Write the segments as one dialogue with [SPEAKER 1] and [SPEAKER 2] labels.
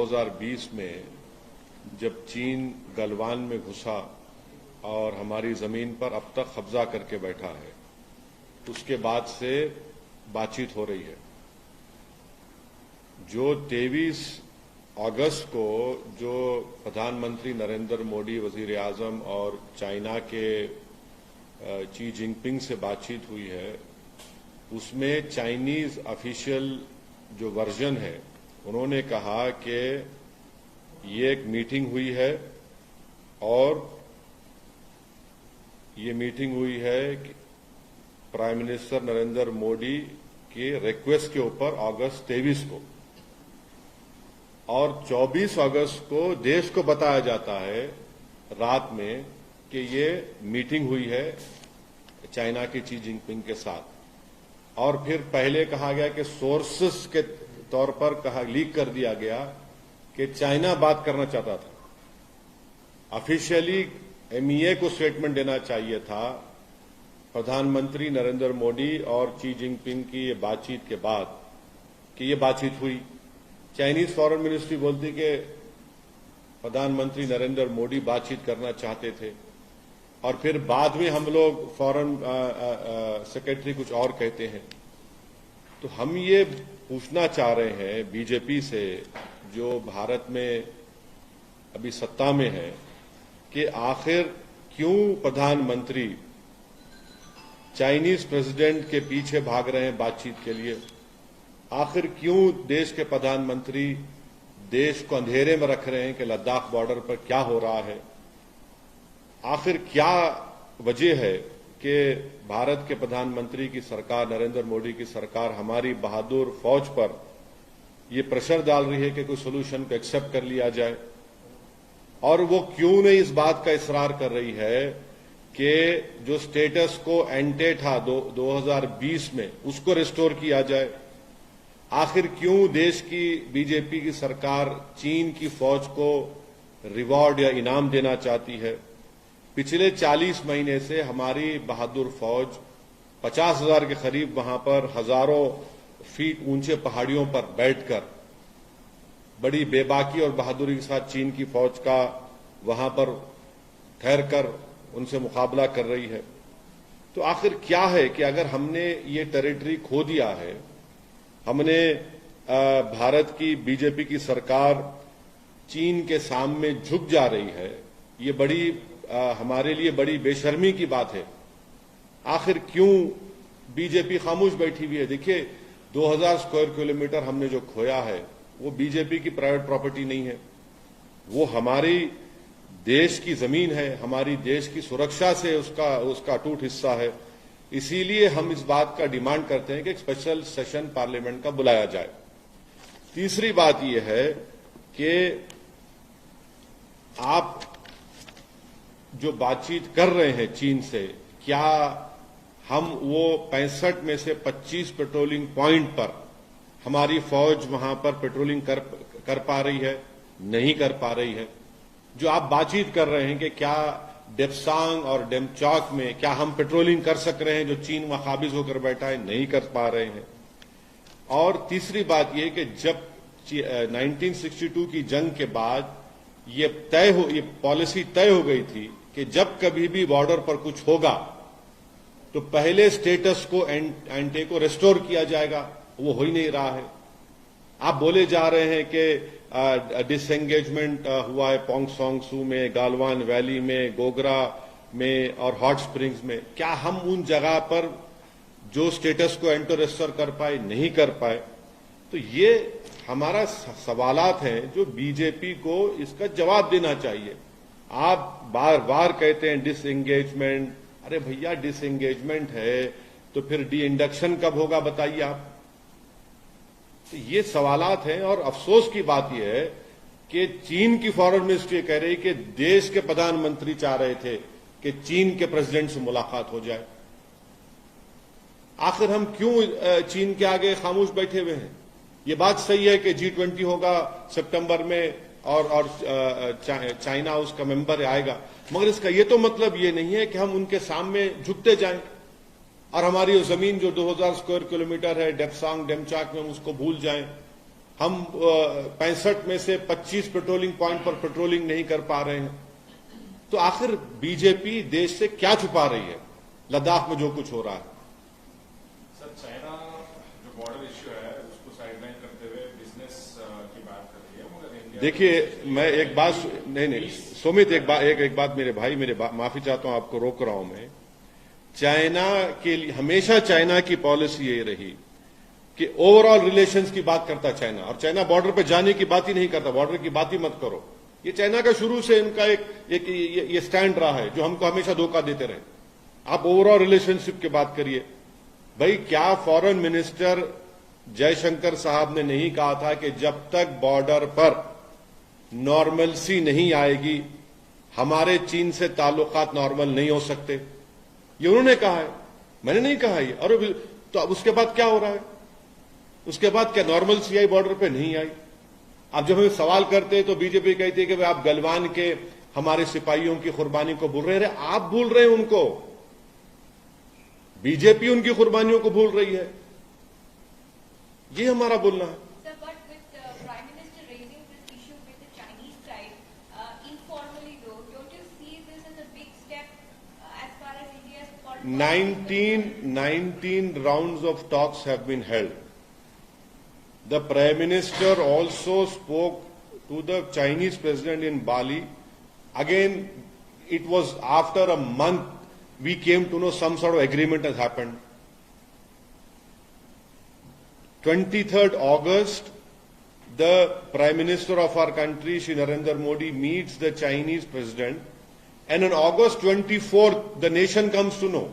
[SPEAKER 1] 2020 में जब चीन गलवान में घुसा और हमारी जमीन पर अब तक कब्जा करके बैठा है, उसके बाद से बातचीत हो रही है। जो 23 अगस्त को जो प्रधानमंत्री नरेंद्र मोदी, वजीर आजम और चाइना के शी जिनपिंग से बातचीत हुई है, उसमें चाइनीज ऑफिशियल जो वर्जन है, उन्होंने कहा कि ये एक मीटिंग हुई है और ये मीटिंग हुई है कि प्राइम मिनिस्टर नरेंद्र मोदी के रिक्वेस्ट के ऊपर अगस्त 23 को, और 24 अगस्त को देश को बताया जाता है रात में कि ये मीटिंग हुई है चाइना की शी जिनपिंग के साथ। और फिर पहले कहा गया कि सोर्सेस के तौर पर लीक कर दिया गया कि चाइना बात करना चाहता था। ऑफिशियली एमईए को स्टेटमेंट देना चाहिए था प्रधानमंत्री नरेंद्र मोदी और शी जिनपिंग की ये बातचीत के बाद कि ये बातचीत हुई। चाइनीज फॉरेन मिनिस्ट्री बोलती कि प्रधानमंत्री नरेंद्र मोदी बातचीत करना चाहते थे, और फिर बाद में हम लोग फॉरेन सेक्रेटरी कुछ और कहते हैं। तो हम ये पूछना चाह रहे हैं बीजेपी से, जो भारत में अभी सत्ता में है, कि आखिर क्यों प्रधानमंत्री चाइनीज प्रेसिडेंट के पीछे भाग रहे हैं बातचीत के लिए? आखिर क्यों देश के प्रधानमंत्री देश को अंधेरे में रख रहे हैं कि लद्दाख बॉर्डर पर क्या हो रहा है? आखिर क्या वजह है कि भारत के प्रधानमंत्री की सरकार, नरेंद्र मोदी की सरकार, हमारी बहादुर फौज पर ये प्रेशर डाल रही है कि कोई सोल्यूशन को एक्सेप्ट कर लिया जाए? और वो क्यों नहीं इस बात का इसरार कर रही है कि जो स्टेटस को एंटे था 2020 में, उसको रिस्टोर किया जाए? आखिर क्यों देश की बीजेपी की सरकार चीन की फौज को रिवॉर्ड या इनाम देना चाहती है? पिछले 40 महीने से हमारी बहादुर फौज 50,000 के करीब वहां पर हजारों फीट ऊंचे पहाड़ियों पर बैठकर बड़ी बेबाकी और बहादुरी के साथ चीन की फौज का वहां पर ठहरकर उनसे मुकाबला कर रही है। तो आखिर क्या है कि अगर हमने ये टेरिटरी खो दिया है, हमने भारत की बीजेपी की सरकार चीन के सामने झुक जा रही है, ये बड़ी हमारे लिए बड़ी बेशर्मी की बात है। आखिर क्यों बीजेपी खामोश बैठी हुई है? देखिए, 2000 स्क्वायर किलोमीटर हमने जो खोया है वो बीजेपी की प्राइवेट प्रॉपर्टी नहीं है, वो हमारी देश की जमीन है, हमारी देश की सुरक्षा से उसका अटूट हिस्सा है। इसीलिए हम इस बात का डिमांड करते हैं कि एक स्पेशल सेशन पार्लियामेंट का बुलाया जाए। तीसरी बात यह है कि आप जो बातचीत कर रहे हैं चीन से, क्या हम वो 65 में से 25 पेट्रोलिंग पॉइंट पर हमारी फौज वहां पर पेट्रोलिंग कर पा रही है? नहीं कर पा रही है। जो आप बातचीत कर रहे हैं कि क्या डेप्सांग और डेमचौक में क्या हम पेट्रोलिंग कर सक रहे हैं, जो चीन वहां काबिज होकर बैठा है? नहीं कर पा रहे हैं। और तीसरी बात यह कि जब 1962 की जंग के बाद ये पॉलिसी तय हो गई थी कि जब कभी भी बॉर्डर पर कुछ होगा तो पहले स्टेटस को एंटे को रिस्टोर किया जाएगा, वो हो ही नहीं रहा है। आप बोले जा रहे हैं कि डिसएंगेजमेंट हुआ है पोंगसोंग सू में, गालवान वैली में, गोगरा में और हॉट स्प्रिंग्स में। क्या हम उन जगह पर जो स्टेटस को एंटो रिस्टोर कर पाए? नहीं कर पाए। तो ये हमारा सवालात हैं जो बीजेपी को इसका जवाब देना चाहिए। आप बार बार कहते हैं डिसएंगेजमेंट। अरे भैया, डिसएंगेजमेंट है तो फिर डी इंडक्शन कब होगा बताइए आप? तो ये सवालात हैं। और अफसोस की बात यह है कि चीन की फॉरेन मिनिस्ट्री कह रही कि देश के प्रधानमंत्री चाह रहे थे कि चीन के प्रेसिडेंट से मुलाकात हो जाए। आखिर हम क्यों चीन के आगे खामोश बैठे हुए हैं? ये बात सही है कि G20 होगा सितंबर में और चाइना उसका मेंबर आएगा, मगर इसका ये तो मतलब ये नहीं है कि हम उनके सामने झुकते जाएं और हमारी जमीन जो 2000 स्क्वायर किलोमीटर है डेप्सांग डेमचाक में, हम उसको भूल जाएं। हम 65 में से 25 पेट्रोलिंग पॉइंट पर पेट्रोलिंग नहीं कर पा रहे हैं। तो आखिर बीजेपी देश से क्या छुपा रही है लद्दाख में जो कुछ हो रहा है?
[SPEAKER 2] सर, चाइना जो बॉर्डर इश्यू है उसको साइडलाइन करते हुए बिजनेस की बात कर रही है, मगर इंडिया
[SPEAKER 1] देखिए, मैं एक बात नहीं सुमित, एक बात मेरे भाई, माफी चाहता हूं, आपको रोक रहा हूं मैं। चाइना के लिए हमेशा चाइना की पॉलिसी यही रही कि ओवरऑल रिलेशंस की बात करता चाइना, और चाइना बॉर्डर पे जाने की बात ही नहीं करता, बॉर्डर की बात ही मत करो। ये चाइना का शुरू से इनका ये स्टैंड रहा है जो हमको हमेशा धोखा देते रहे। आप ओवरऑल रिलेशनशिप की बात करिए। भाई, क्या फॉरेन मिनिस्टर जयशंकर साहब ने नहीं कहा था कि जब तक बॉर्डर पर नॉर्मलसी नहीं आएगी हमारे चीन से ताल्लुकात नॉर्मल नहीं हो सकते? ये उन्होंने कहा है, मैंने नहीं कहा ये। और तो अब उसके बाद क्या हो रहा है? उसके बाद क्या नॉर्मलसी आई बॉर्डर पे? नहीं आई। अब जब हम सवाल करते हैं तो बीजेपी कहती है कि भाई आप गलवान के हमारे सिपाहियों की कुर्बानी को भूल रहे हैं। आप भूल रहे हैं उनको, बीजेपी उनकी कुर्बानियों को भूल रही है। ये हमारा बोलना है। Nineteen rounds of talks have been held. The Prime Minister also spoke to the Chinese President in Bali. Again, it was after a month we came to know some sort of agreement has happened. 23rd August, the Prime Minister of our country, Shri Narendra Modi, meets the Chinese President, and on August 24th, the nation comes to know.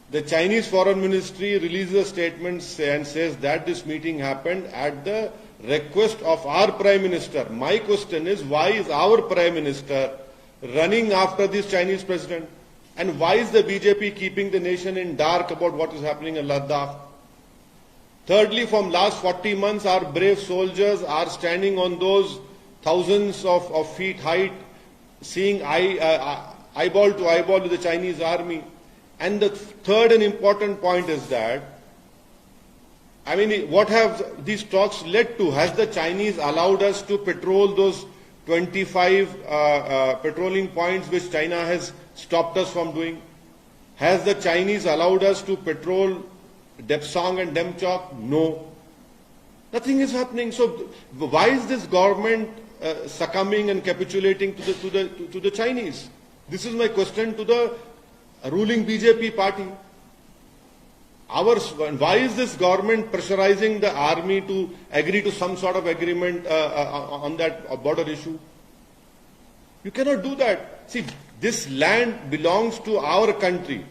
[SPEAKER 1] The Chinese Foreign Ministry releases a statement and says that this meeting happened at the request of our Prime Minister. My question is, why is our Prime Minister running after this Chinese President? And why is the BJP keeping the nation in dark about what is happening in Ladakh? Thirdly, from last 40 months, our brave soldiers are standing on those thousands of feet height, seeing eyeball to eyeball with the Chinese army. And the third and important point is that, I mean, what have these talks led to? Has the Chinese allowed us to patrol those 25 patrolling points which China has stopped us from doing? Has the Chinese allowed us to patrol Depsang and Demchok? No. Nothing is happening. So why is this government succumbing and capitulating to the Chinese? This is my question to the ruling BJP party. Why is this government pressurizing the army to agree to some sort of agreement on that border issue? You cannot do that. See, this land belongs to our country.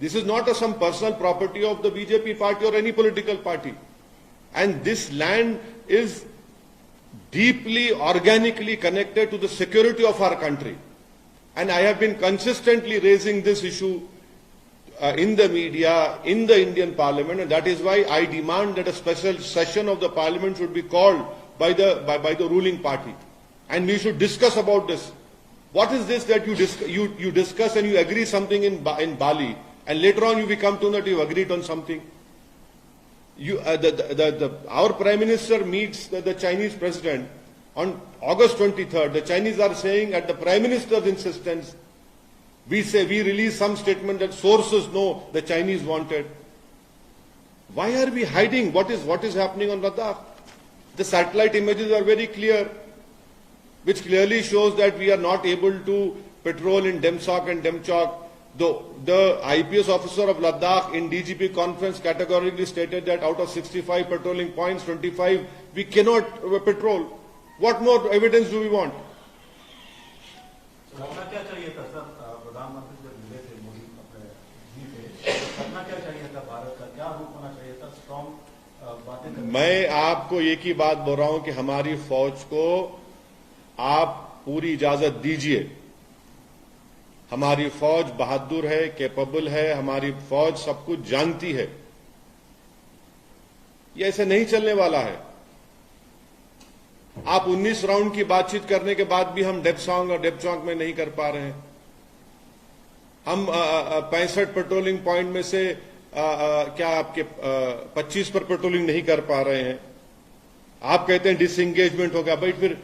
[SPEAKER 1] This is not some personal property of the BJP party or any political party. And this land is deeply, organically connected to the security of our country. And I have been consistently raising this issue in the media, in the Indian Parliament, and that is why I demand that a special session of the Parliament should be called by the ruling party. And we should discuss about this. What is this that you discuss and you agree something in Bali, and later on you come to know that you agreed on something? Our Prime Minister meets the Chinese President on August 23rd. The Chinese are saying at the Prime Minister's insistence, we release some statement that sources know the Chinese wanted. Why are we hiding what is happening on Ladakh? The satellite images are very clear, which clearly shows that we are not able to patrol in Demsak and Demchok. The IPS officer of Ladakh in DGP conference categorically stated that out of 65 patrolling points, 25 we cannot patrol. What more evidence do we want?
[SPEAKER 3] करना क्या चाहिए था sir? प्रधानमंत्री जब मिले थे मोदी अपने जी पे, करना क्या चाहिए था? भारत का क्या रूप होना चाहिए था? स्ट्रॉन्ग बातें।
[SPEAKER 1] मैं आपको एक ही बात बोल रहा हूं कि हमारी फौज को आप पूरी इजाजत दीजिए। हमारी फौज बहादुर है, कैपेबल है, हमारी फौज सब कुछ जानती है। ये ऐसे नहीं चलने वाला है। आप 19 राउंड की बातचीत करने के बाद भी हम डेपसांग और डेपचौक में नहीं कर पा रहे हैं। हम 65 पेट्रोलिंग पॉइंट में से क्या आपके 25 पर पेट्रोलिंग नहीं कर पा रहे हैं। आप कहते हैं डिसएंगेजमेंट होगा, भाई फिर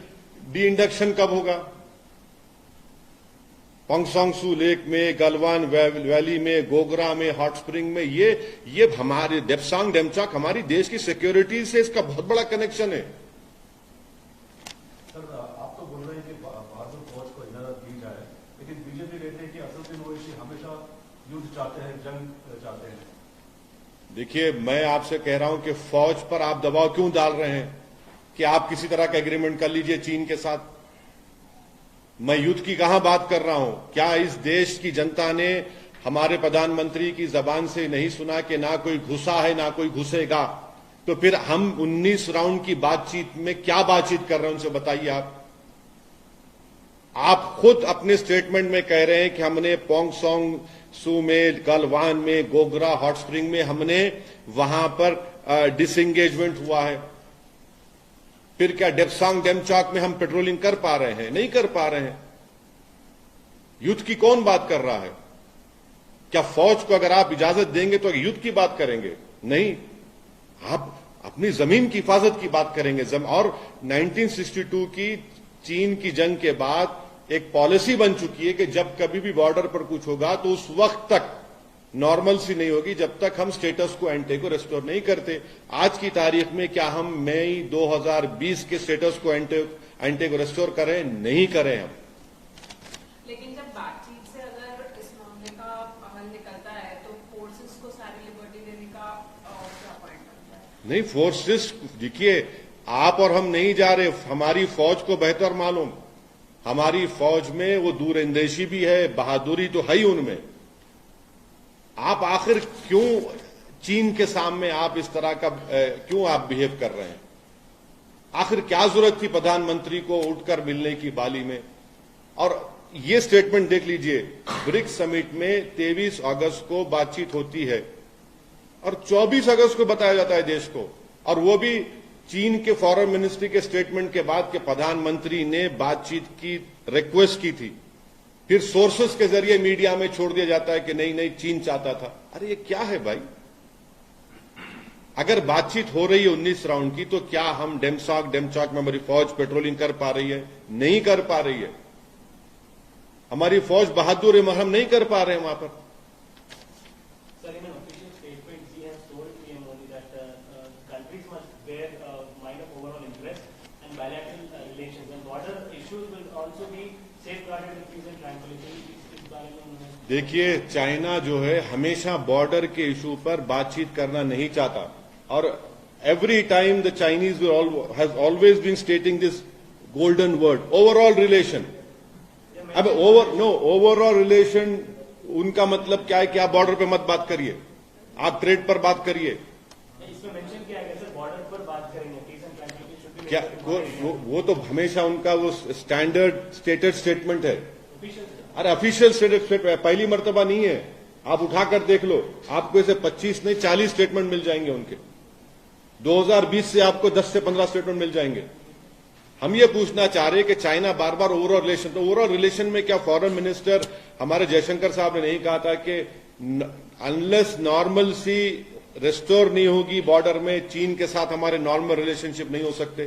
[SPEAKER 1] डी इंडक्शन कब होगा? पोंगसोंगसू लेक में, गलवान वैली में, गोगरा में, हॉट स्प्रिंग में, ये हमारे डेप्सांग डेमचॉक हमारी देश की सिक्योरिटी से इसका बहुत बड़ा कनेक्शन है।
[SPEAKER 3] सर, आप तो बोल रहे हैं कि बहादुर फौज को इजाजत दी जाए, लेकिन बीजेपी कहते हैं कि असदुद्दीन ओवैसी हमेशा युद्ध चाहते हैं, जंग चाहते हैं।
[SPEAKER 1] देखिए, मैं आपसे कह रहा हूं कि फौज पर आप दबाव क्यों डाल रहे हैं कि आप किसी तरह का एग्रीमेंट कर लीजिए चीन के साथ? मैं युद्ध की कहां बात कर रहा हूं? क्या इस देश की जनता ने हमारे प्रधानमंत्री की जबान से नहीं सुना कि ना कोई घुसा है ना कोई घुसेगा? तो फिर हम 19 राउंड की बातचीत में क्या बातचीत कर रहे हैं, उनसे बताइए आप खुद अपने स्टेटमेंट में कह रहे हैं कि हमने पोंगसोंगसू में, गलवान में, गोगरा, हॉट स्प्रिंग में हमने वहां पर डिसएंगेजमेंट हुआ है। फिर क्या डेप्सांग डेमचॉक में हम पेट्रोलिंग कर पा रहे हैं? नहीं कर पा रहे हैं। युद्ध की कौन बात कर रहा है? क्या फौज को अगर आप इजाजत देंगे तो युद्ध की बात करेंगे? नहीं, आप अपनी जमीन की हिफाजत की बात करेंगे। और 1962 की चीन की जंग के बाद एक पॉलिसी बन चुकी है कि जब कभी भी बॉर्डर पर कुछ होगा तो उस वक्त तक नॉर्मल सी नहीं होगी जब तक हम स्टेटस को एंटे को रेस्टोर नहीं करते। आज की तारीख में क्या हम मई 2020 के स्टेटस को एंटे को रेस्टोर करें? नहीं करें हम।
[SPEAKER 4] लेकिन जब बातचीत से अगर इस मामले का हल निकलता है तो फोर्सेस को सारी लिबर्टी देने का क्या पॉइंट बनता है?
[SPEAKER 1] नहीं, फोर्सेस, देखिए, आप और हम नहीं जा रहे। हमारी फौज को बेहतर मालूम, हमारी फौज में वो दूरंदेशी भी है, बहादुरी तो है ही उनमें। आप आखिर क्यों चीन के सामने आप इस तरह का क्यों आप बिहेव कर रहे हैं? आखिर क्या जरूरत थी प्रधानमंत्री को उठकर मिलने की बाली में? और ये स्टेटमेंट देख लीजिए, ब्रिक्स समिट में 23 अगस्त को बातचीत होती है और 24 अगस्त को बताया जाता है देश को, और वो भी चीन के फॉरेन मिनिस्ट्री के स्टेटमेंट के बाद के प्रधानमंत्री ने बातचीत की रिक्वेस्ट की थी। फिर सोर्सेस के जरिए मीडिया में छोड़ दिया जाता है कि नहीं नहीं चीन चाहता था। अरे ये क्या है भाई? अगर बातचीत हो रही है 19 राउंड की, तो क्या हम डेमचॉक में हमारी फौज पेट्रोलिंग कर पा रही है? नहीं कर पा रही है। हमारी फौज बहादुर है, हम नहीं कर पा रहे हैं वहां पर।
[SPEAKER 5] Sir, in an official statement, he has told PM Modi that countries must bear mind of overall interest and bilateral relations, and border issues will also be safeguarded with peace and tranquility. इस बारे में उन्होंने
[SPEAKER 1] देखिए, China जो है हमेशा border के issue पर बातचीत करना नहीं चाहता, और every time the Chinese has always been stating this golden word, overall relation. अब ओवरऑल रिलेशन उनका मतलब क्या है कि आप बॉर्डर पे मत बात करिए, आप ट्रेड पर बात करिए।
[SPEAKER 5] इसमें मेंशन किया गया सर, बॉर्डर पर बात करेंगे, peace and tranquillity should be
[SPEAKER 1] क्या वो तो हमेशा उनका वो स्टैंडर्ड स्टेटेड स्टेटमेंट है। अरे ऑफिशियल स्टेटमेंट पहली मर्तबा नहीं है, आप उठाकर देख लो, आपको ऐसे 25 नहीं 40 स्टेटमेंट मिल जाएंगे उनके। 2020 से आपको 10 से 15 स्टेटमेंट मिल जाएंगे। हम ये पूछना चाह रहे हैं कि चाइना बार बार ओवरऑल रिलेशन, तो ओवरऑल रिलेशन में क्या फॉरेन मिनिस्टर हमारे जयशंकर साहब ने नहीं कहा था कि अनलेस नॉर्मल सी रेस्टोर नहीं होगी बॉर्डर में, चीन के साथ हमारे नॉर्मल रिलेशनशिप नहीं हो सकते?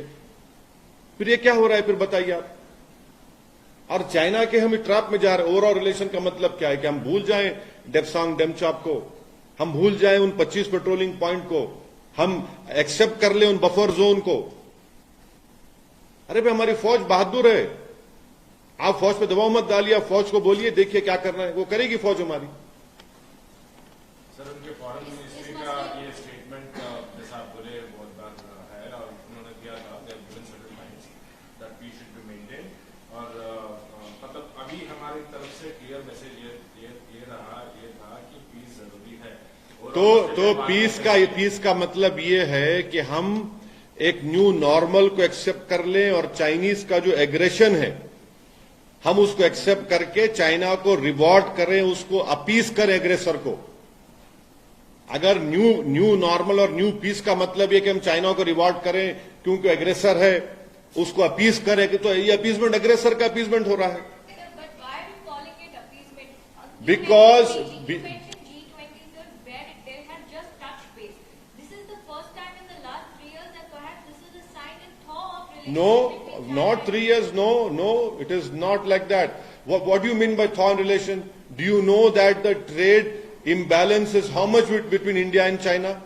[SPEAKER 1] फिर ये क्या हो रहा है फिर बताइए आप? और चाइना के हम ट्रैप में जा रहे हैं। ओवरऑल रिलेशन का मतलब क्या है कि हम भूल जाएं डेप्सांग डेमचॉक को, हम भूल जाएं उन 25 पेट्रोलिंग पॉइंट को, हम एक्सेप्ट कर लें उन बफर जोन को? अरे भाई, हमारी फौज बहादुर है, आप फौज पे दबाव मत डालिए, आप फौज को बोलिए देखिए क्या करना है, वो करेगी फौज हमारी।
[SPEAKER 2] सर, उनके फॉरेन मिनिस्ट्री का ये स्टेटमेंट जैसा आप बोले बहुत बार है, और उन्होंने दिया था that peace should be maintain, और मतलब अभी हमारी तरफ से क्लियर मैसेज ये था कि पीस जरूरी है।
[SPEAKER 1] तो पीस का मतलब ये है कि हम एक न्यू नॉर्मल को एक्सेप्ट कर लें, और चाइनीज का जो एग्रेशन है हम उसको एक्सेप्ट करके चाइना को रिवॉर्ड करें, उसको अपीस करें एग्रेसर को। अगर न्यू नॉर्मल और न्यू पीस का मतलब ये कि हम चाइना को रिवॉर्ड करें क्योंकि एग्रेसर है, उसको अपीस करें, तो ये अपीसमेंट एग्रेसर का अपीसमेंट हो रहा है। Because No, not 3 years. No, it is not like that. What do you mean by thaw relation? Do you know that the trade imbalance is how much between India and China?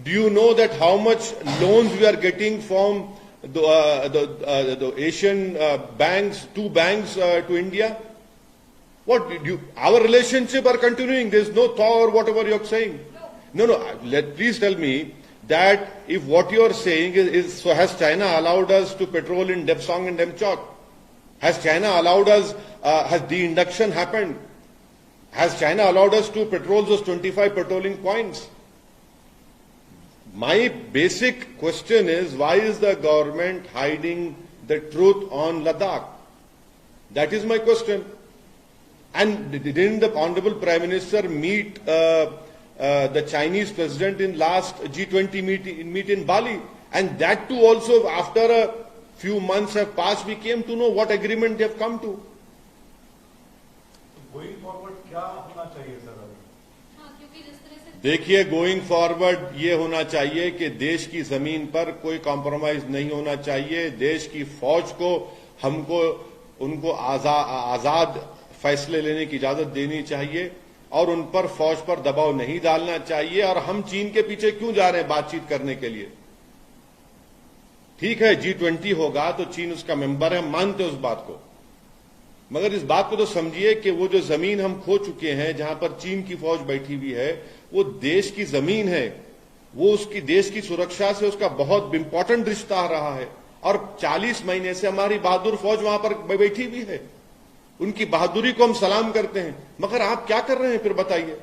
[SPEAKER 1] Do you know that how much loans we are getting from the Asian banks, two banks to India? What did you? Our relationship are continuing. There is no thaw or whatever you are saying. No. Please tell me that if what you are saying is so, has China allowed us to patrol in Depsang and Demchok? Has China allowed us? Has de-induction happened? Has China allowed us to patrol those 25 patrolling points? My basic question is, why is the government hiding the truth on Ladakh? That is my question. And didn't the Honorable Prime Minister meet the Chinese President in last G20 meet in Bali? And that too also after a few months have passed, we came to know what agreement they have come to.
[SPEAKER 3] Going forward क्या होना चाहिए sir अभी?
[SPEAKER 4] क्योंकि जिस तरह से
[SPEAKER 1] देखिए, going forward ये होना चाहिए कि देश की जमीन पर कोई कॉम्प्रोमाइज नहीं होना चाहिए। देश की फौज को हमको उनको आजाद फैसले लेने की इजाजत देनी चाहिए और उन पर फौज पर दबाव नहीं डालना चाहिए। और हम चीन के पीछे क्यों जा रहे हैं बातचीत करने के लिए? ठीक है, G20 होगा तो चीन उसका मेंबर है, हम मानते हैं उस बात को, मगर इस बात को तो समझिए कि वो जो जमीन हम खो चुके हैं, जहां पर चीन की फौज बैठी हुई है, वो देश की जमीन है। वो उसकी देश की सुरक्षा से उसका बहुत इंपॉर्टेंट रिश्ता रहा है और 40 महीने से हमारी बहादुर फौज वहां पर बैठी हुई है। उनकी बहादुरी को हम सलाम करते हैं, मगर आप क्या कर रहे हैं फिर बताइए?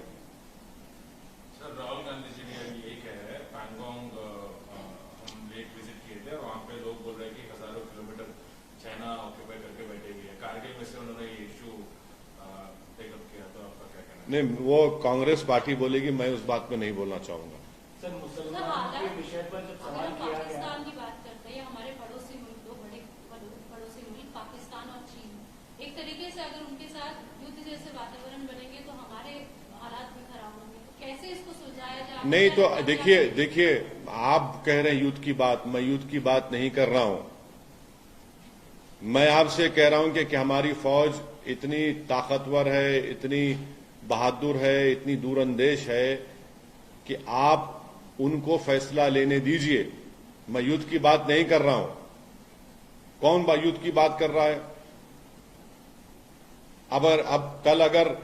[SPEAKER 2] सर, राहुल गांधी जी ने अभी ये कहा है, पैंगोंग हम लेक विजिट किए थे और वहां पे लोग बोल रहे हैं कि हजारों किलोमीटर चाइना ऑक्यूपाई करके बैठे हुए हैं। कारगिल में से उन्होंने ये इश्यू टेकअप किया, तो आपका क्या कहना है?
[SPEAKER 1] नहीं, वो कांग्रेस पार्टी बोलेगी, मैं उस बात पे नहीं बोलना चाहूंगा।
[SPEAKER 5] सर, मुसलमान के विषय पर जब सवाल किया गया,
[SPEAKER 6] पाकिस्तान की बात करते हैं, हमारे पड़ोसी मुल्क, दो बड़े पड़ोसी मुल्क पाकिस्तान और चीन, एक तरीके से अगर उनके साथ युद्ध जैसे वातावरण बनेंगे तो हमारे हालात भी खराब होंगे। तो कैसे इसको सुलझाया जाए?
[SPEAKER 1] नहीं तो देखिए, आप कह रहे हैं युद्ध की बात, मैं युद्ध की बात नहीं कर रहा हूं। मैं आपसे कह रहा हूं कि हमारी फौज इतनी ताकतवर है, इतनी बहादुर है, इतनी दूरंदेश है कि आप उनको फैसला लेने दीजिए। मैं युद्ध की बात नहीं कर रहा हूं। कौन युद्ध की बात कर रहा है? अब कल अगर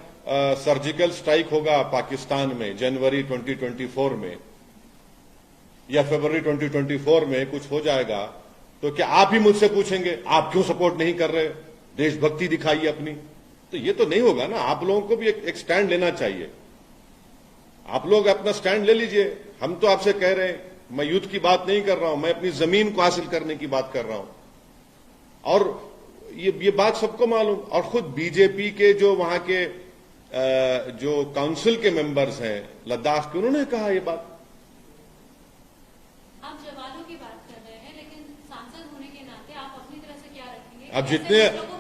[SPEAKER 1] सर्जिकल स्ट्राइक होगा पाकिस्तान में जनवरी 2024 में या फरवरी 2024 में कुछ हो जाएगा, तो क्या आप ही मुझसे पूछेंगे आप क्यों सपोर्ट नहीं कर रहे, देशभक्ति दिखाइए अपनी? तो ये तो नहीं होगा ना। आप लोगों को भी एक स्टैंड लेना चाहिए। आप लोग अपना स्टैंड ले लीजिए। हम तो आपसे कह रहे हैं, मैं युद्ध की बात नहीं कर रहा हूं, मैं अपनी जमीन को हासिल करने की बात कर रहा हूं। और ये बात सबको मालूम, और खुद बीजेपी के जो वहां के जो काउंसिल के मेंबर्स हैं लद्दाख के, उन्होंने कहा ये बात।
[SPEAKER 6] आप जवानों की बात कर रहे हैं, लेकिन सांसद होने के नाते आप अपनी तरह से क्या रखेंगे?
[SPEAKER 1] अब जितने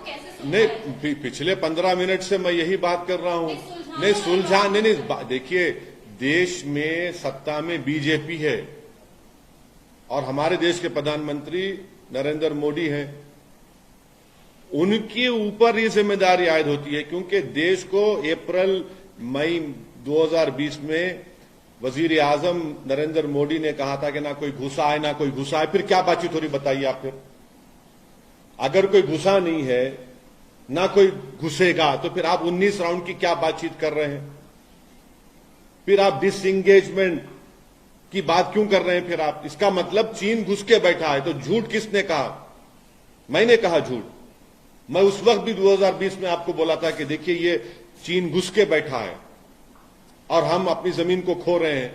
[SPEAKER 1] नहीं, पिछले 15 मिनट से मैं यही बात कर रहा हूं। नहीं, देखिए, देश में सत्ता में बीजेपी है और हमारे देश के प्रधानमंत्री नरेंद्र मोदी हैं। उनके ऊपर ये जिम्मेदारी आयद होती है, क्योंकि देश को अप्रैल मई 2020 में वजीर आजम नरेंद्र मोदी ने कहा था कि ना कोई घुसा है ना कोई घुसा है। फिर क्या बातचीत हो रही बताइए आप? फिर अगर कोई घुसा नहीं है ना कोई घुसेगा, तो फिर आप 19 राउंड की क्या बातचीत कर रहे हैं? फिर आप डिसएंगेजमेंट की बात क्यों कर रहे हैं? फिर आप, इसका मतलब चीन घुस के बैठा है। तो झूठ किसने कहा? मैंने कहा झूठ। मैं उस वक्त भी 2020 में आपको बोला था कि देखिए ये चीन घुस के बैठा है और हम अपनी जमीन को खो रहे हैं।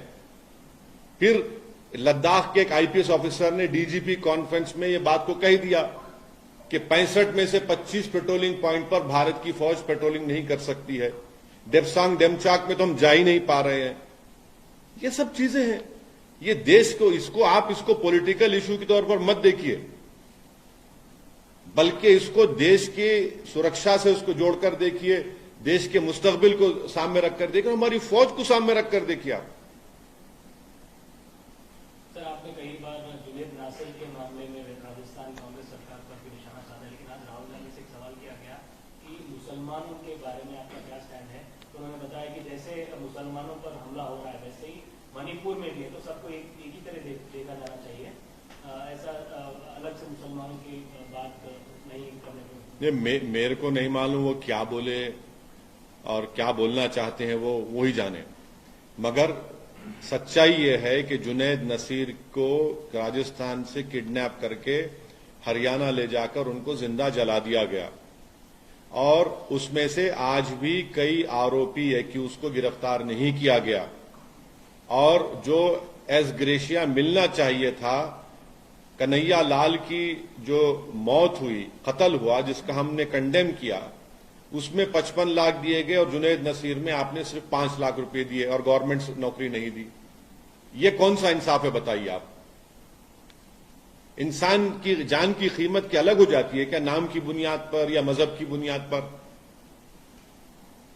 [SPEAKER 1] फिर लद्दाख के एक आईपीएस ऑफिसर ने डीजीपी कॉन्फ्रेंस में ये बात को कह दिया कि 65 में से 25 पेट्रोलिंग पॉइंट पर भारत की फौज पेट्रोलिंग नहीं कर सकती है। डेप्सांग डेमचाक में तो हम जा ही नहीं पा रहे हैं। ये सब चीजें हैं। ये देश को आप इसको पॉलिटिकल इश्यू के तौर पर मत देखिए, बल्कि इसको देश की सुरक्षा से उसको जोड़कर देखिए, देश के मुस्तकबिल को सामने रखकर देखिए, हमारी फौज को सामने रखकर देखिए आप।
[SPEAKER 5] सर, आपने कई बार जुनेद नासिर के मामले में राजस्थान कांग्रेस मुसलमानों के बारे में आपका क्या स्टैंड है? तो उन्होंने बताया कि जैसे मुसलमानों पर हमला हो रहा है वैसे ही मणिपुर में भी है, तो सबको एक ही तरह देखा जाना चाहिए, ऐसा अलग से मुसलमानों की बात नहीं करने को।
[SPEAKER 1] मेरे को नहीं मालूम वो क्या बोले और क्या बोलना चाहते हैं, वो ही जाने। मगर सच्चाई ये है कि जुनैद नसीर को राजस्थान से किडनैप करके हरियाणा ले जाकर उनको जिंदा जला दिया गया और उसमें से आज भी कई आरोपी एक्यूज को गिरफ्तार नहीं किया गया और जो एस ग्रेशिया मिलना चाहिए था, कन्हैया लाल की जो मौत हुई, कत्ल हुआ, जिसका हमने कंडेम किया, उसमें 55 लाख दिए गए और जुनैद नसीर में आपने सिर्फ 5 लाख रुपए दिए और गवर्नमेंट नौकरी नहीं दी। ये कौन सा इंसाफ है बताइए आप? इंसान की जान की कीमत क्या अलग हो जाती है क्या नाम की बुनियाद पर या मजहब की बुनियाद पर?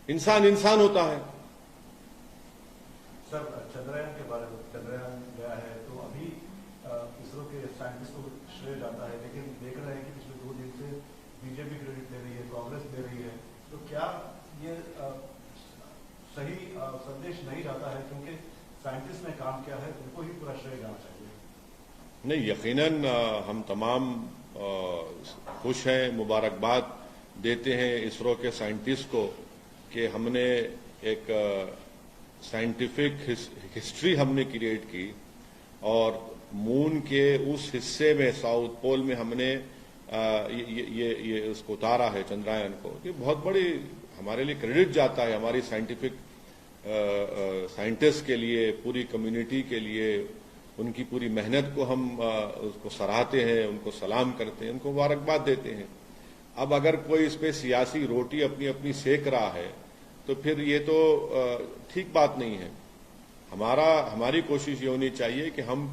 [SPEAKER 1] इंसान इंसान होता है।
[SPEAKER 3] सर, चंद्रयान के बारे में, चंद्रयान गया है तो अभी इसरो के साइंटिस्ट को श्रेय जाता है, लेकिन देख रहे हैं कि पिछले 2 दिन से बीजेपी क्रेडिट ले रही है, कांग्रेस दे रही है, तो क्या ये सही संदेश नहीं जाता है? क्योंकि साइंटिस्ट ने काम किया है, उनको ही पूरा श्रेय जाना चाहिए।
[SPEAKER 1] नहीं, यकीनन हम तमाम खुश हैं, मुबारकबाद देते हैं इसरो के साइंटिस्ट को कि हमने एक साइंटिफिक हिस्ट्री हमने क्रिएट की और मून के उस हिस्से में, साउथ पोल में हमने ये उसको उतारा है, चंद्रयान को। ये बहुत बड़ी हमारे लिए क्रेडिट जाता है, हमारी साइंटिफिक साइंटिस्ट के लिए, पूरी कम्युनिटी के लिए। उनकी पूरी मेहनत को हम उसको सराहते हैं, उनको सलाम करते हैं, उनको मुबारकबाद देते हैं। अब अगर कोई इस पे सियासी रोटी अपनी अपनी सेक रहा है तो फिर ये तो ठीक बात नहीं है। हमारी कोशिश ये होनी चाहिए कि हम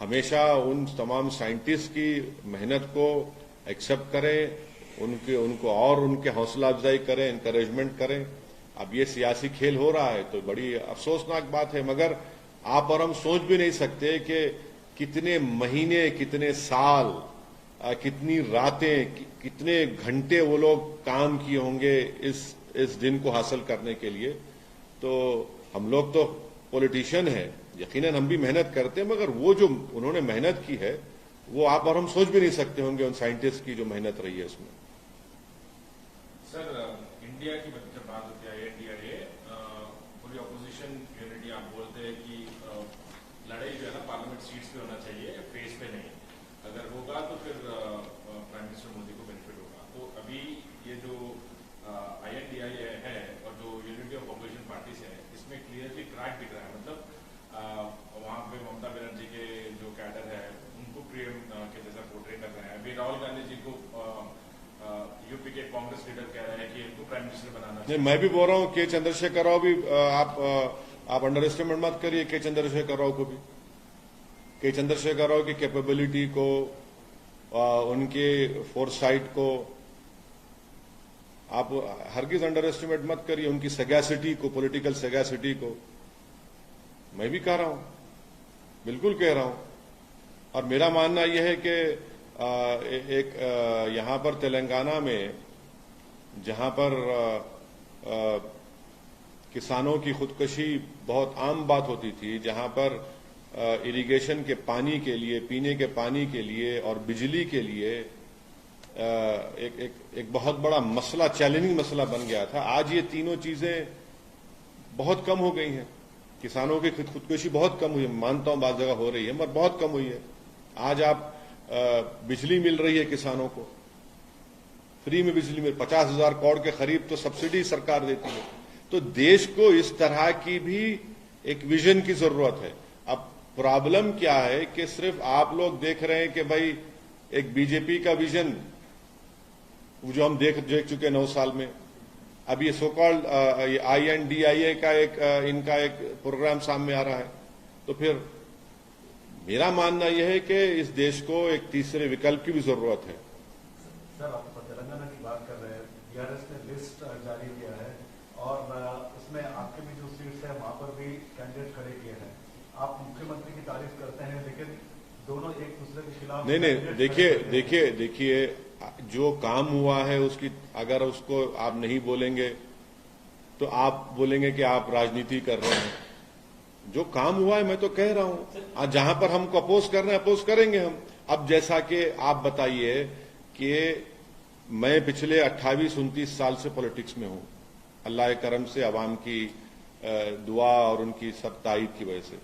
[SPEAKER 1] हमेशा उन तमाम साइंटिस्ट की मेहनत को एक्सेप्ट करें, उनको और उनके हौसला अफजाई करें, इंकरेजमेंट करें। अब ये सियासी खेल हो रहा है तो बड़ी अफसोसनाक बात है, मगर आप और हम सोच भी नहीं सकते कि कितने महीने, कितने साल, कितनी रातें, कितने घंटे वो लोग काम किए होंगे इस दिन को हासिल करने के लिए। तो हम लोग तो पॉलिटिशियन हैं, यकीनन हम भी मेहनत करते हैं, मगर वो जो उन्होंने मेहनत की है वो आप और हम सोच भी नहीं सकते होंगे उन साइंटिस्ट की जो मेहनत रही है इसमें।
[SPEAKER 2] सर, इंडिया की जब बात होती है INDIA, पूरी अपोजिशन यूनिटी, आप बोलते हैं कि लड़ाई जो है ना पार्लियामेंट सीट्स पे होना चाहिए, फेस पे नहीं। अगर होगा तो फिर प्राइम मिनिस्टर मोदी को बेनिफिट होगा। तो अभी ये जो INDIA है और जो यूनिटी ऑफ अपोजिशन पार्टीज है, इसमें क्लियरली क्रैक दिख रहा है। मतलब वहां पे ममता बनर्जी के जो कैडर है उनको प्रेम के जैसा पोर्ट्रे कर रहे हैं। अभी राहुल गांधी जी को यूपी के कांग्रेस लीडर कह रहे हैं कि इनको प्राइम मिनिस्टर बनाना चाहिए।
[SPEAKER 1] मैं भी बोल रहा हूँ के चंद्रशेखर राव भी, आप अंडर एस्टिमेट मत करिए के चंद्रशेखर राव को भी। के चंद्रशेखर राव की कैपेबिलिटी को, उनके फोरसाइट को आप हरगिज अंडर एस्टिमेट मत करिए, उनकी सगैसिटी को, पॉलिटिकल सगैसिटी को। मैं भी कह रहा हूं, बिल्कुल कह रहा हूं। और मेरा मानना यह है कि यहां पर तेलंगाना में जहां पर किसानों की खुदकुशी बहुत आम बात होती थी, जहां पर इरिगेशन के पानी के लिए, पीने के पानी के लिए और बिजली के लिए एक बहुत बड़ा मसला, चैलेंजिंग मसला बन गया था, आज ये तीनों चीजें बहुत कम हो गई हैं। किसानों की खुदकुशी बहुत कम हुई है, मानता हूं बात जगह हो रही है मगर बहुत कम हुई है। आज आप बिजली मिल रही है किसानों को, फ्री में बिजली मिल, 50,000 करोड़ के करीब तो सब्सिडी सरकार देती है। तो देश को इस तरह की भी एक विजन की जरूरत है। अब प्रॉब्लम क्या है कि सिर्फ आप लोग देख रहे हैं कि भाई एक बीजेपी का विजन जो हम देख चुके 9 साल में, अब ये सोकॉल्ड INDIA का इनका एक प्रोग्राम सामने आ रहा है। तो फिर मेरा मानना यह है कि इस देश को एक तीसरे विकल्प की भी जरूरत है।
[SPEAKER 3] सर, आप तेलंगाना की बात कर रहे हैं, BRS ने लिस्ट जारी किया है और उसमें आपके भी जो सीट्स है वहां पर भी कैंडिडेट खड़े किए हैं। आप मुख्यमंत्री की तारीफ करते हैं, लेकिन दोनों एक दूसरे के खिलाफ।
[SPEAKER 1] नहीं, देखिए जो काम हुआ है उसकी अगर उसको आप नहीं बोलेंगे तो आप बोलेंगे कि आप राजनीति कर रहे हैं। जो काम हुआ है मैं तो कह रहा हूं, जहां पर हमको अपोज कर रहे हैं अपोज करेंगे हम। अब जैसा कि आप बताइए कि मैं पिछले 28-29 साल से पॉलिटिक्स में हूं, अल्लाह के करम से, अवाम की दुआ और उनकी सब ताईद की वजह से।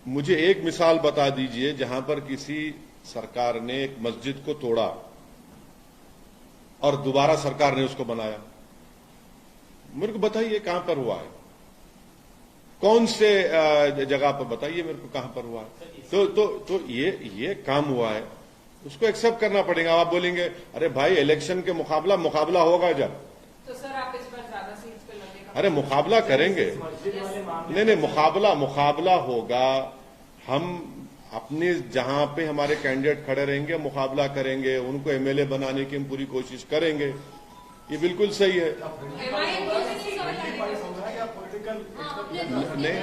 [SPEAKER 1] मुझे एक मिसाल बता दीजिए जहां पर किसी सरकार ने एक मस्जिद को तोड़ा और दोबारा सरकार ने उसको बनाया। मेरे को बताइए कहां पर हुआ है, कौन से जगह पर बताइए मेरे को कहां पर हुआ है। तो ये काम हुआ है, उसको एक्सेप्ट करना पड़ेगा। आप बोलेंगे अरे भाई इलेक्शन के मुकाबला होगा जब,
[SPEAKER 4] तो सर आप इस बार ज्यादा सीट्स पे लड़ेगा?
[SPEAKER 1] अरे मुकाबला करेंगे, नहीं मुकाबला होगा। हम अपने जहां पे हमारे कैंडिडेट खड़े रहेंगे मुकाबला करेंगे, उनको एमएलए बनाने की हम पूरी कोशिश करेंगे। ये बिल्कुल सही है।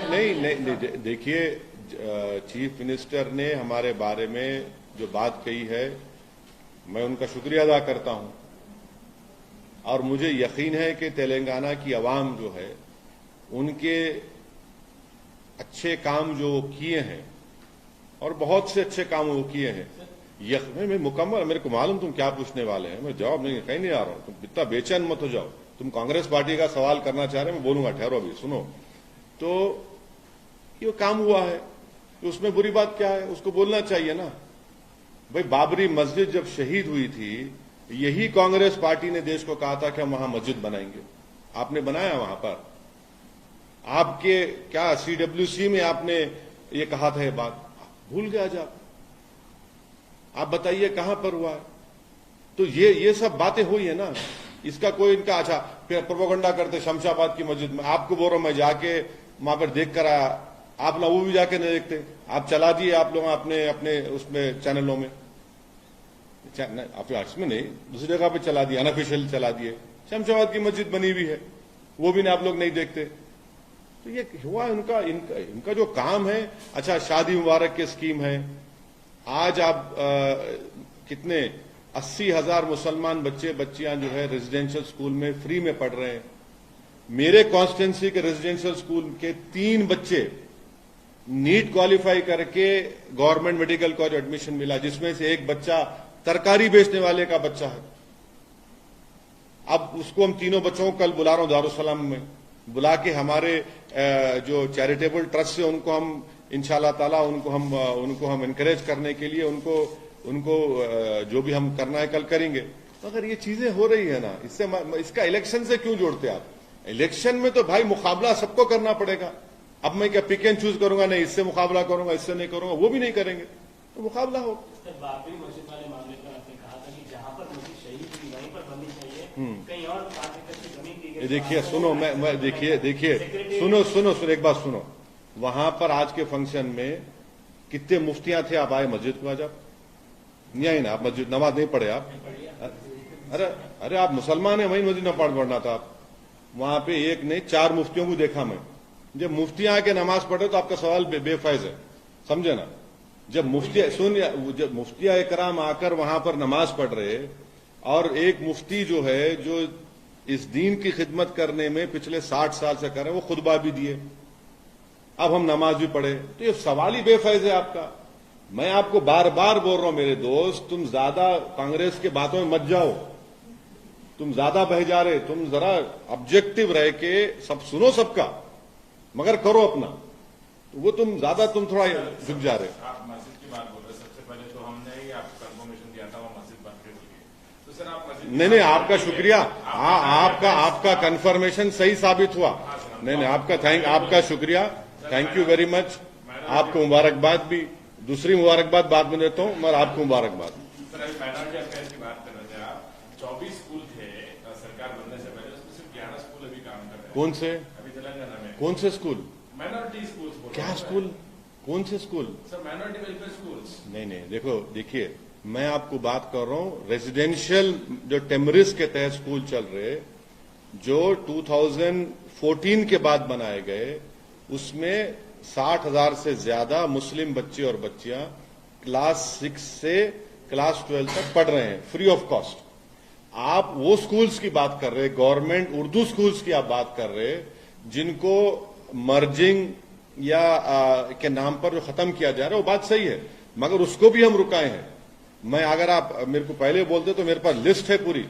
[SPEAKER 1] नहीं, देखिए चीफ मिनिस्टर ने हमारे बारे में जो बात कही है मैं उनका शुक्रिया अदा करता हूं, और मुझे यकीन है कि तेलंगाना की आवाम जो है उनके अच्छे काम जो किए हैं और बहुत से अच्छे काम वो किए हैं, मैं मुकम्मल, मेरे को मालूम तुम क्या पूछने वाले हैं, मैं जवाब नहीं कहीं नहीं आ रहा हूं। तुम इतना बेचैन मत हो जाओ, तुम कांग्रेस पार्टी का सवाल करना चाह रहे हैं, मैं बोलूंगा, ठहरो अभी सुनो। तो ये काम हुआ है तो उसमें बुरी बात क्या है, उसको बोलना चाहिए ना भाई। बाबरी मस्जिद जब शहीद हुई थी, यही कांग्रेस पार्टी ने देश को कहा था कि हम वहां मस्जिद बनाएंगे, आपने बनाया वहां पर। आपके क्या CWC में आपने ये कहा था, ये बात भूल गया आज आप बताइए कहां पर हुआ है। तो ये सब बातें हुई है ना, इसका कोई इनका अच्छा फिर प्रोपेगेंडा करते शमशाबाद की मस्जिद में। आपको बोल रहा हूं मैं जाके वहां पर देख कर आया, आप लोग वो भी जाके नहीं देखते, आप चला दिए आप लोग अपने उसमें चैनलों में, इसमें नहीं दूसरी जगह पे चला दिए, अनऑफिशियल चला दिए। शमशाबाद की मस्जिद बनी हुई है, वो भी आप लोग नहीं देखते। तो ये हुआ इनका जो काम है। अच्छा, शादी मुबारक की स्कीम है, आज आप कितने 80,000 मुसलमान बच्चियां जो है रेजिडेंशियल स्कूल में फ्री में पढ़ रहे हैं। मेरे कॉन्स्टिट्यूंसी के रेजिडेंशियल स्कूल के 3 बच्चे नीट क्वालिफाई करके गवर्नमेंट मेडिकल कॉलेज एडमिशन मिला, जिसमें से एक बच्चा तरकारी बेचने वाले का बच्चा है। अब उसको हम तीनों बच्चों को कल बुला रहा हूं दारुसलाम में, बुला के हमारे जो चैरिटेबल ट्रस्ट से उनको हम इंशाल्लाह ताला उनको हम एनकरेज करने के लिए उनको जो भी हम करना है कल करेंगे। तो अगर ये चीजें हो रही है ना, इसका इलेक्शन से क्यों जोड़ते आप? इलेक्शन में तो भाई मुकाबला सबको करना पड़ेगा। अब मैं क्या पिक एंड चूज करूंगा, नहीं इससे मुकाबला करूंगा, इससे नहीं करूंगा, वो भी नहीं करेंगे, तो मुकाबला हो।
[SPEAKER 5] बाबरी मस्जिद वाले मामले में आपने कहा था कि जहां पर मस्जिद शहीद हुई वहीं पर बननी चाहिए, कहीं और 5 एकड़ की जमीन दी गई।
[SPEAKER 1] देखिए सुनो, मैं देखिए सुनो एक बात सुनो। वहां पर आज के फंक्शन में कितने मुफ्तियां थे, आप आए मस्जिद को, आज आप नहीं आए ना, आप मस्जिद नमाज नहीं पढ़े आप? अरे आप मुसलमान है, वहीं मस्जिद न पढ़ना था आप। वहां पे एक नहीं 4 मुफ्तियों को देखा मैं। जब मुफ्तियां आके नमाज पढ़े तो आपका सवाल बेफायज है, समझे ना। जब मुफ्तिया इकराम आकर वहां पर नमाज पढ़ रहे, और एक मुफ्ती जो है जो इस दीन की खिदमत करने में पिछले 60 साल से कर रहे हैं, वो खुतबा भी दिए, अब हम नमाज भी पढ़े, तो ये सवाल ही बेफायज है आपका। मैं आपको बार बार बोल रहा हूं मेरे दोस्त, तुम ज्यादा कांग्रेस के बातों में मत जाओ, तुम ज्यादा बह जा रहे, तुम जरा ऑब्जेक्टिव रह के सब सुनो सबका, मगर करो अपना। तो वो तुम थोड़ा झुक जा रहे।
[SPEAKER 2] आप मस्जिद की बात बोल रहे, सबसे पहले तो हमने ही आपको कंफर्मेशन दिया था वो मस्जिद बन के हुई है, तो सर आप मस्जिद
[SPEAKER 1] नहीं आपका शुक्रिया, आपका कंफर्मेशन सही साबित हुआ। नहीं आपका शुक्रिया, थैंक यू वेरी मच। आपको मुबारकबाद भी, दूसरी मुबारकबाद बाद में देता हूं, मगर आपको मुबारकबाद।
[SPEAKER 2] सर अभी माइनॉरिटी अफेयर्स की बात कर रहे थे आप, 24 स्कूल थे सरकार बनने से पहले, उसमें सिर्फ 11 स्कूल अभी काम कर रहे हैं।
[SPEAKER 1] कौन से?
[SPEAKER 2] अभी तेलंगाना में।
[SPEAKER 1] कौन से स्कूल?
[SPEAKER 2] Minority school.
[SPEAKER 1] क्या स्कूल? कौन से school?
[SPEAKER 2] Sir minority welfare schools.
[SPEAKER 1] नहीं देखिए मैं आपको बात कर रहा हूं रेजिडेंशियल जो टेमरिस के तहत स्कूल चल रहे, जो 2014 के बाद बनाए गए, उसमें 60,000 से ज्यादा मुस्लिम बच्चे और बच्चियां क्लास 6 से क्लास 12 तक पढ़ रहे हैं फ्री ऑफ कॉस्ट। आप वो स्कूल्स की बात कर रहे, गवर्नमेंट उर्दू स्कूल्स की आप बात कर रहे, जिनको मर्जिंग या के नाम पर जो खत्म किया जा रहा है, वो बात सही है, मगर उसको भी हम रुकाए हैं। मैं अगर आप मेरे को पहले बोलते तो मेरे पास लिस्ट है पूरी,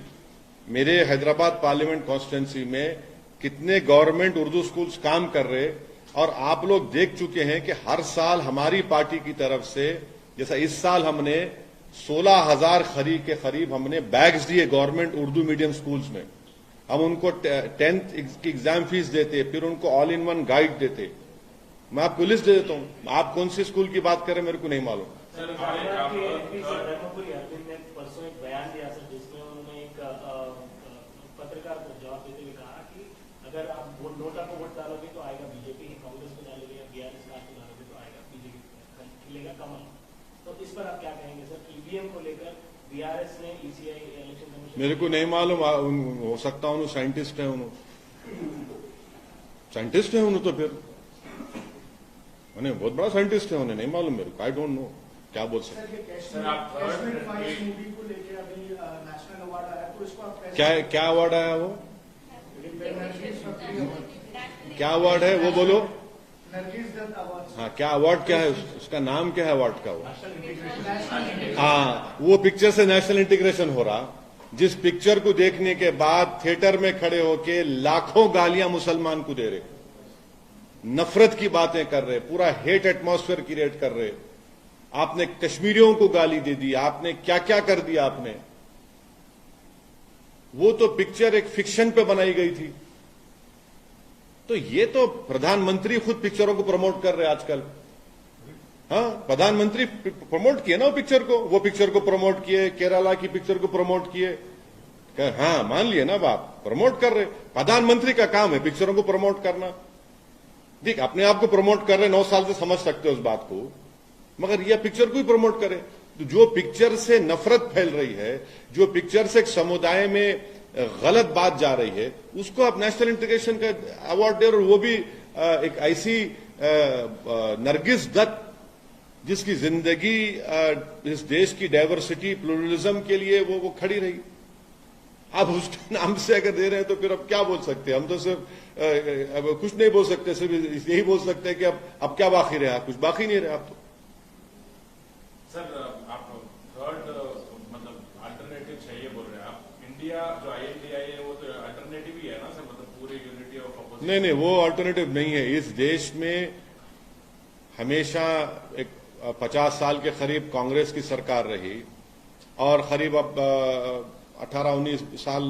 [SPEAKER 1] मेरे हैदराबाद पार्लियामेंट कॉन्स्टिट्यूंसी में कितने गवर्नमेंट उर्दू स्कूल्स काम कर रहे, और आप लोग देख चुके हैं कि हर साल हमारी पार्टी की तरफ से, जैसा इस साल हमने 16,000 के करीब हमने बैग्स दिए गवर्नमेंट उर्दू मीडियम स्कूल्स में। हम उनको 10th की एग्जाम फीस देते, फिर उनको ऑल इन वन गाइड देते। मैं आपको लिस्ट दे देता हूं, आप कौन सी स्कूल की बात करें मेरे को नहीं मालूम।
[SPEAKER 5] सर धर्मपुरी अरविंद ने परसों एक बयान दिया सर, जिसमें उन्होंने एक पत्रकार को जवाब देते हुए कहा कि अगर आप नोटा को वोट डालोगे तो आएगा बीजेपी, कांग्रेस को डालोगे या बीआरएस को डालोगे तो आएगा बीजेपी, खिलेगा कमल। तो इस पर आप क्या कहेंगे सर? ईवीएम को लेकर बीआरएस ने ईसीआई इलेक्शन कमीशन,
[SPEAKER 1] मेरे को नहीं मालूम, हो सकता उन्होंने साइंटिस्ट है, उन्होंने साइंटिस्ट है, उन्होंने तो फिर उन्हें बहुत बड़ा साइंटिस्ट है, उन्हें नहीं मालूम मेरे को, आई डोंट नो क्या बोल सकते।
[SPEAKER 2] सर आप
[SPEAKER 7] मूवी को लेकर अभी नेशनल अवार्ड आया, तो इसको आप
[SPEAKER 1] क्या अवार्ड आया वो, क्या अवार्ड है वो बोलो।
[SPEAKER 7] नरगिस दत्त अवार्ड।
[SPEAKER 1] हाँ, क्या अवार्ड, क्या है उसका नाम, क्या है अवार्ड का वो? हाँ, वो पिक्चर से नेशनल इंटीग्रेशन हो रहा, जिस पिक्चर को देखने के बाद थिएटर में खड़े होके लाखों गालियां मुसलमान को दे रहे, नफरत की बातें कर रहे, पूरा हेट एटमॉस्फेयर क्रिएट कर रहे। आपने कश्मीरियों को गाली दे दी, आपने क्या क्या कर दिया आपने। वो तो पिक्चर एक फिक्शन पे बनाई गई थी। तो ये तो प्रधानमंत्री खुद पिक्चरों को प्रमोट कर रहे आजकल। हाँ, प्रधानमंत्री प्रमोट किए ना वो पिक्चर को प्रमोट किए, केरला की पिक्चर को प्रमोट किए। हाँ, मान लिए ना बाप, प्रमोट कर रहे। प्रधानमंत्री का काम है पिक्चरों को प्रमोट करना। देख, अपने आप को प्रमोट कर रहे, 9 साल से समझ सकते हो उस बात को, मगर यह पिक्चर को ही प्रमोट करे। तो जो पिक्चर से नफरत फैल रही है, जो पिक्चर से एक समुदाय में गलत बात जा रही है, उसको आप नेशनल इंटीग्रेशन का अवार्ड दे, और वो भी एक ऐसी नरगिस दत्त जिसकी जिंदगी इस देश की डाइवर्सिटी प्लूरलिज्म के लिए वो खड़ी रही। आप उसके नाम से अगर दे रहे हैं तो फिर अब क्या बोल सकते हैं? हम तो सिर्फ अब कुछ नहीं बोल सकते, सिर्फ यही बोल सकते हैं कि अब क्या बाकी रहा, कुछ बाकी नहीं रहा अब तो।
[SPEAKER 2] सर आप थर्ड मतलब अल्टरनेटिव चाहिए बोल रहे हैं आप। इंडिया जो INDI है वो तो अल्टरनेटिव ही है ना सर, मतलब पूरे यूनिटी ऑफ अपोजिशन।
[SPEAKER 1] नहीं, वो अल्टरनेटिव नहीं है। इस देश में हमेशा एक 50 साल के करीब कांग्रेस की सरकार रही, और करीब अब 18-19 साल,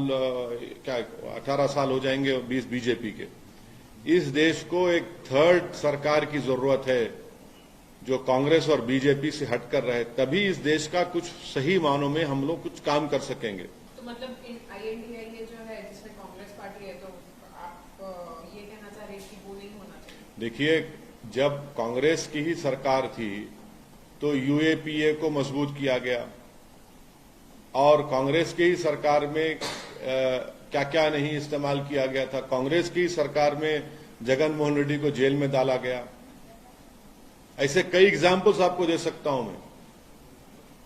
[SPEAKER 1] क्या 18 साल हो जाएंगे 20 बीजेपी के। इस देश को एक थर्ड सरकार की जरूरत है जो कांग्रेस और बीजेपी से हटकर रहे, तभी इस देश का कुछ सही मानों में हम लोग कुछ काम कर सकेंगे।
[SPEAKER 4] तो मतलब INDI जो है जिसमें कांग्रेस पार्टी है, तो आप ये कहना चाह रहे हैं कि वो नहीं होना चाहिए?
[SPEAKER 1] देखिए, जब कांग्रेस की ही सरकार थी तो UAPA को मजबूत किया गया, और कांग्रेस की ही सरकार में क्या क्या नहीं इस्तेमाल किया गया था। कांग्रेस की सरकार में जगन मोहन रेड्डी को जेल में डाला गया। ऐसे कई एग्जाम्पल्स आपको दे सकता हूं मैं।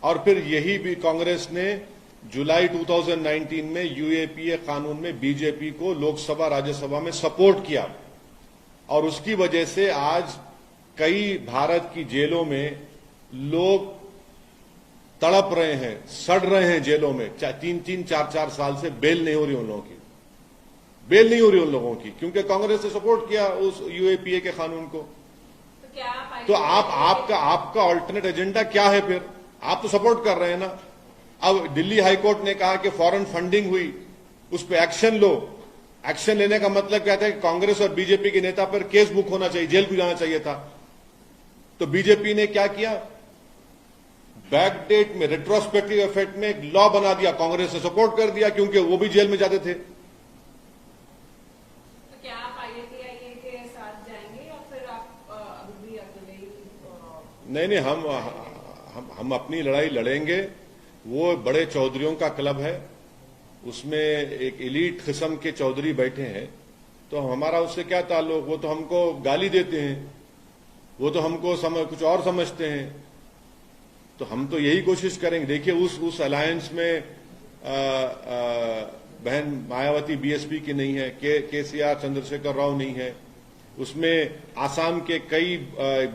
[SPEAKER 1] और फिर यही भी कांग्रेस ने जुलाई 2019 में UAPA कानून में बीजेपी को लोकसभा राज्यसभा में सपोर्ट किया, और उसकी वजह से आज कई भारत की जेलों में लोग तड़प रहे हैं, सड़ रहे हैं जेलों में। 3-3, 4-4 साल से बेल नहीं हो रही उन लोगों की, बेल नहीं हो रही उन लोगों की, क्योंकि कांग्रेस ने सपोर्ट किया उस UAPA के कानून को। तो आपका अल्टरनेट एजेंडा क्या है फिर? आप तो सपोर्ट कर रहे हैं ना। अब दिल्ली हाईकोर्ट ने कहा कि फॉरेन फंडिंग हुई, उस पर एक्शन लो। एक्शन लेने का मतलब क्या था कि कांग्रेस और बीजेपी के नेता पर केस बुक होना चाहिए, जेल को जाना चाहिए था। तो बीजेपी ने क्या किया? बैकडेट में, रेट्रोस्पेक्टिव इफेक्ट में एक लॉ बना दिया, कांग्रेस ने सपोर्ट कर दिया क्योंकि वो भी जेल में जाते थे।
[SPEAKER 4] तो क्या आप INDI के साथ जाएंगे या फिर आप अभी भी अकेले ही?
[SPEAKER 1] नहीं, हम अपनी लड़ाई लड़ेंगे। वो बड़े चौधरियों का क्लब है, उसमें एक एलीट किस्म के चौधरी बैठे हैं, तो हमारा उससे क्या ताल्लुक? वो तो हमको गाली देते हैं, वो तो हमको कुछ और समझते हैं। तो हम तो यही कोशिश करेंगे। देखिए उस अलायंस में बहन मायावती बीएसपी की नहीं है, केसीआर चंद्रशेखर राव नहीं है, उसमें आसाम के कई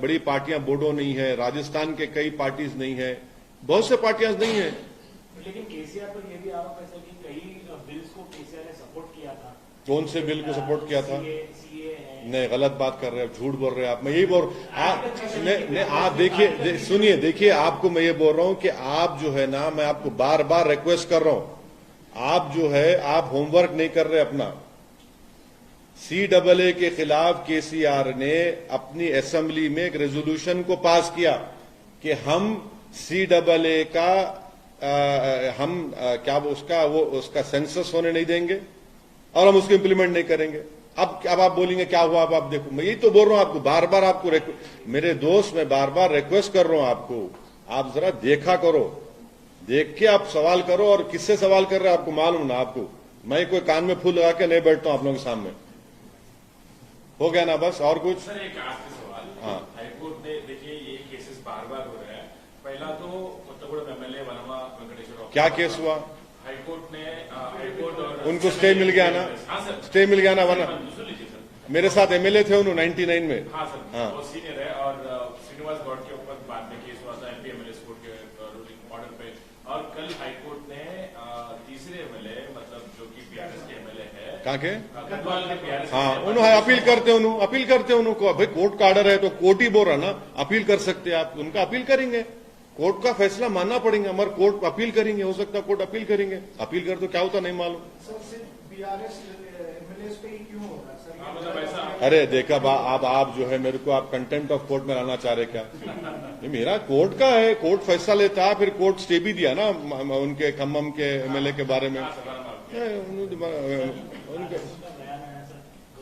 [SPEAKER 1] बड़ी पार्टियां बोडो नहीं है, राजस्थान के कई पार्टीज नहीं है, बहुत से पार्टियां नहीं है।
[SPEAKER 5] लेकिन केसीआर पर यह भी आरोप है सर कि कई बिल्स को केसीआर ने सपोर्ट किया था।
[SPEAKER 1] कौन से बिल को सपोर्ट किया था?
[SPEAKER 5] सीए है।
[SPEAKER 1] नहीं, गलत बात कर रहे हैं, झूठ बोल रहे हैं आप। मैं यही बोल आप देखिए सुनिए, देखिए आपको मैं ये बोल रहा हूं कि आप जो है ना, मैं आपको बार बार रिक्वेस्ट कर रहा हूं, आप जो है आप होमवर्क नहीं कर रहे अपना। CAA के खिलाफ केसीआर ने अपनी असेंबली में एक रेजोल्यूशन को पास किया कि हम CAA का क्या उसका सेंसस होने नहीं देंगे और हम उसको इंप्लीमेंट नहीं करेंगे। अब आप बोलेंगे क्या हुआ? अब आप देखो, मैं यही तो बोल रहा हूं आपको, बार बार आपको मेरे दोस्त, मैं बार बार रिक्वेस्ट कर रहा हूं आपको, आप जरा देखा करो, देख के आप सवाल करो। और किससे सवाल कर रहे हैं आपको मालूम ना? आपको मैं कोई कान में फूल लगा के नहीं बैठता हूं आप लोगों के सामने। हो गया ना? बस और कुछ?
[SPEAKER 2] सर एक आखिरी सवाल।
[SPEAKER 1] हाँ,
[SPEAKER 2] हाईकोर्ट ने, देखिए ये केसेस बार बार हो रहे हैं। पहला तो कोत्तागुड़म एमएलए वनमा वेंकटेश्वर, क्या
[SPEAKER 1] केस हुआ?
[SPEAKER 2] हाईकोर्ट ने हाईकोर्ट और
[SPEAKER 1] उनको स्टे मिल गया ना?
[SPEAKER 2] हाँ सर,
[SPEAKER 1] स्टे मिल गया ना? वरना
[SPEAKER 2] सुन लीजिए सर,
[SPEAKER 1] मेरे साथ MLA थे उन्होंने 99 में।
[SPEAKER 2] हाँ सर,
[SPEAKER 1] हाँ।
[SPEAKER 2] वो सीनियर है। और श्रीनिवास गौड़ के ऊपर बाद में केस हुआ था MP MLA कोर्ट के रूलिंग ऑर्डर पे। और कल हाईकोर्ट ने तीसरे MLA, मतलब जो कि BRS के MLA है,
[SPEAKER 1] कहाँ के?
[SPEAKER 2] गढ़वाल के BRS,
[SPEAKER 1] हाँ, उन्होंने अपील करते उनको। भाई कोर्ट का ऑर्डर है तो कोर्ट ही बोल रहा ना, अपील कर सकते हैं आप, उनका अपील करेंगे। कोर्ट का फैसला मानना पड़ेगा, मगर कोर्ट अपील करेंगे, हो सकता है कोर्ट अपील करेंगे। अपील कर तो क्या होता नहीं मालूम।
[SPEAKER 7] सर सिर्फ BRS MLAs पे ही क्यों हो रहा है सर?
[SPEAKER 2] हाँ, मतलब ऐसा।
[SPEAKER 1] अरे देखा आप जो है मेरे को आप कंटेम्प्ट ऑफ कोर्ट में लाना चाह रहे क्या? ये मेरा कोर्ट का है, कोर्ट फैसला लेता है, फिर कोर्ट स्टे भी दिया ना उनके खम्मम के MLA के बारे में। उनके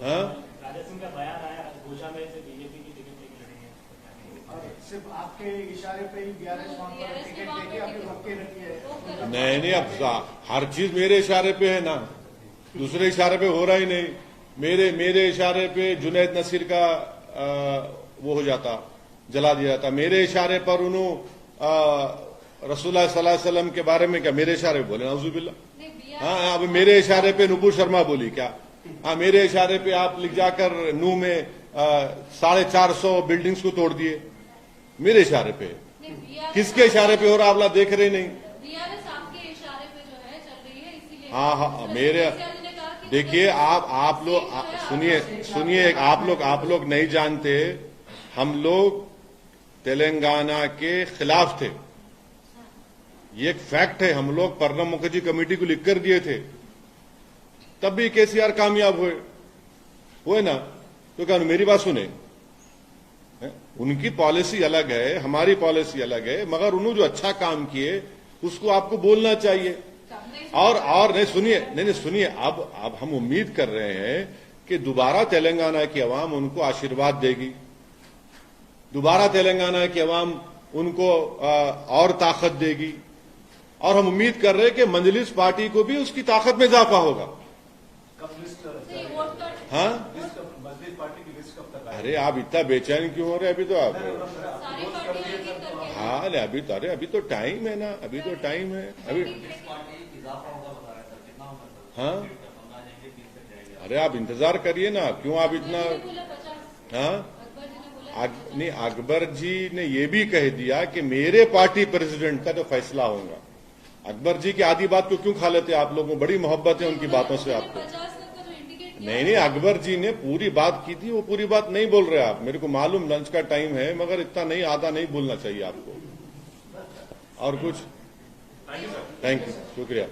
[SPEAKER 1] हाँ,
[SPEAKER 5] राजा सिंह का बयान आया, गोशा में से बीजेपी की टिकट लेके लड़ेंगे।
[SPEAKER 7] और सिर्फ आपके इशारे पे ही BRS वहाँ पर टिकट लेके अपने हक रखी है।
[SPEAKER 1] नहीं, अब हर चीज मेरे इशारे पे है ना, दूसरे इशारे पे हो रहा ही नहीं। मेरे इशारे पे जुनैद नसीर का वो हो जाता, जला दिया जाता। मेरे इशारे पर उन्होंने रसूलुल्लाह सल्लल्लाहु अलैहि वसल्लम के बारे में क्या मेरे इशारे पे बोले? नाउजुबिल्लाह। हाँ, अब मेरे इशारे पे नुपुर शर्मा बोली क्या? हाँ, मेरे इशारे पे आप लिख जाकर नू में 450 बिल्डिंग्स को तोड़ दिए, मेरे इशारे पे। किसके इशारे पे हो रहा? आप देख रहे नहीं।
[SPEAKER 6] बीआरएस आपके इशारे पे जो है चल रही है, इसीलिए।
[SPEAKER 1] हाँ, मेरे देखिए आप लोग सुनिए, आप लोग नहीं जानते, हम लोग तेलंगाना के खिलाफ थे, ये एक फैक्ट है। हम लोग प्रणब मुखर्जी कमेटी को लिखकर दिए थे, तब भी केसीआर कामयाब हुए ना। तो क्या मेरी बात सुने, उनकी पॉलिसी अलग है, हमारी पॉलिसी अलग है, मगर उन्होंने जो अच्छा काम किए उसको आपको बोलना चाहिए। और नहीं सुनिए, अब हम उम्मीद कर रहे हैं कि दोबारा तेलंगाना की आवाम उनको आशीर्वाद देगी, दोबारा तेलंगाना की आवाम उनको और ताकत देगी। और हम उम्मीद कर रहे हैं कि मजलिस पार्टी को भी उसकी ताकत में इजाफा होगा। हाँ,
[SPEAKER 3] मजलिस पार्टी की लिस्ट कब तक?
[SPEAKER 1] अरे आप इतना बेचैन क्यों हो रहे? अभी तो आप हाँ, अभी तो टाइम है ना, अभी तो टाइम है अभी। हाँ, अरे आप इंतजार करिए ना, क्यों आप इतना? हाँ, नहीं, अकबर जी ने यह भी कह दिया कि मेरे पार्टी प्रेसिडेंट का जो फैसला होगा। अकबर जी की आधी बात को क्यों खा लेते आप लोगों? बड़ी मोहब्बत है उनकी बातों से आपको। नहीं, अकबर जी ने पूरी बात की थी, वो पूरी बात नहीं बोल रहे आप। मेरे को मालूम लंच का टाइम है, मगर इतना नहीं, आधा नहीं बोलना चाहिए आपको। और कुछ? थैंक यू, शुक्रिया।